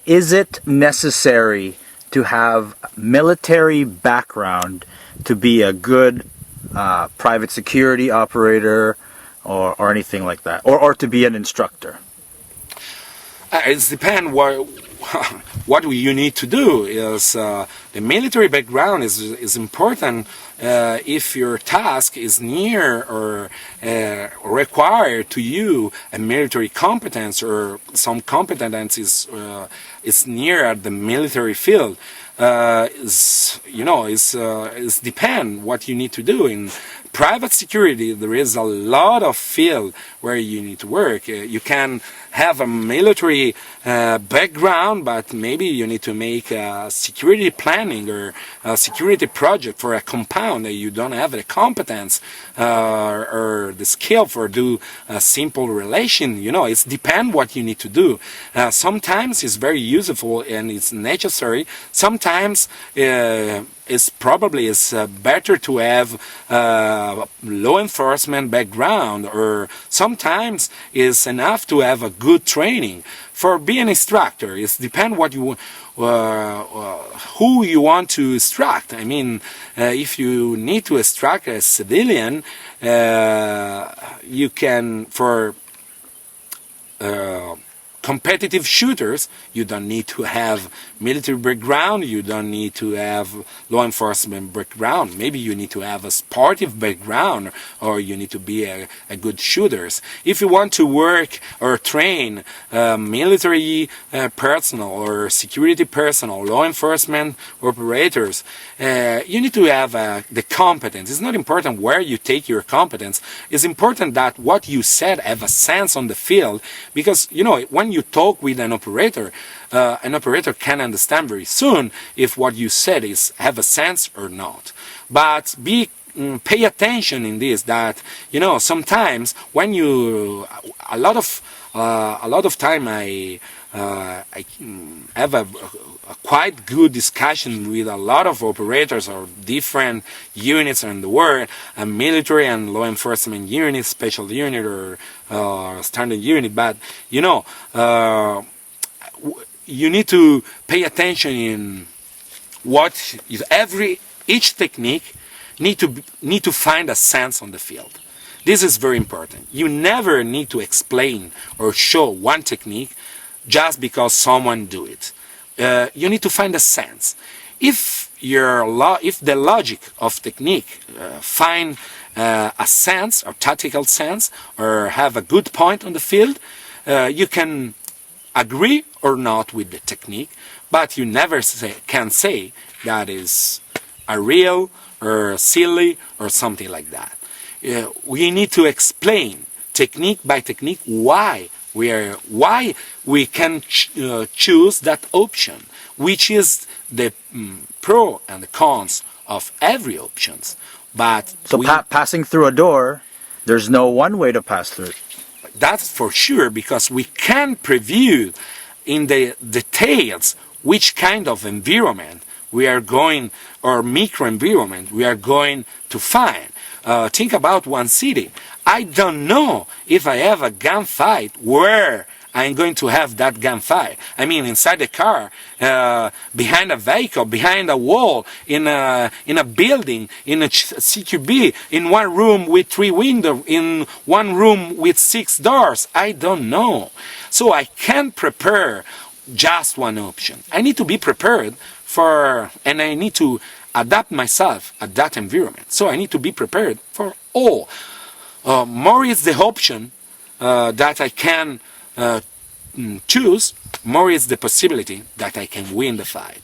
is it necessary to have military background to be a good private security operator or anything like that, or to be an instructor? It depends what you need to do. Is the military background is important if your task is near or require to you a military competence, or some competence is near at the military field. Is depend what you need to do. In private security, there is a lot of field where you need to work. You can have a military background, but maybe you need to make a security planning or a security project for a compound that you don't have the competence or the skill for do a simple relation. It's depend what you need to do. Sometimes it's very useful and it's necessary. Sometimes it's better to have law enforcement background, or sometimes it's enough to have a good training for being an instructor. It depends what you who you want to instruct. I mean, if you need to instruct a civilian, you can for competitive shooters, you don't need to have military background, you don't need to have law enforcement background. Maybe you need to have a sportive background, or you need to be a good shooters. If you want to work or train military personnel or security personnel, law enforcement operators, you need to have the competence. It's not important where you take your competence. It's important that what you said have a sense on the field, because when you talk with an operator can understand very soon if what you said have a sense or not. But pay attention in this, that sometimes when you a lot of time I have a quite good discussion with a lot of operators or different units in the world, a military and law enforcement unit, special unit, or standard unit. But you need to pay attention in what each technique need to find a sense on the field. This is very important. You never need to explain or show one technique just because someone do it. You need to find a sense. If the logic of technique find a sense or tactical sense, or have a good point on the field, you can agree or not with the technique, but you never can say that is a real or silly or something like that. We need to explain technique by technique why we can choose that option, which is the pro and the cons of every options. But so passing through a door, there's no one way to pass through. That's for sure, because we can preview in the details which kind of environment we are going, or microenvironment we are going to find. Think about one city. I don't know if I have a gunfight where I'm going to have that gunfight. I mean, inside the car, behind a vehicle, behind a wall, in a building, in a CQB, in one room with 3 windows, in one room with 6 doors. I don't know. So I can't prepare just one option. I need to be prepared and I need to adapt myself at that environment. So I need to be prepared for all. More is the option that I can choose, more is the possibility that I can win the fight.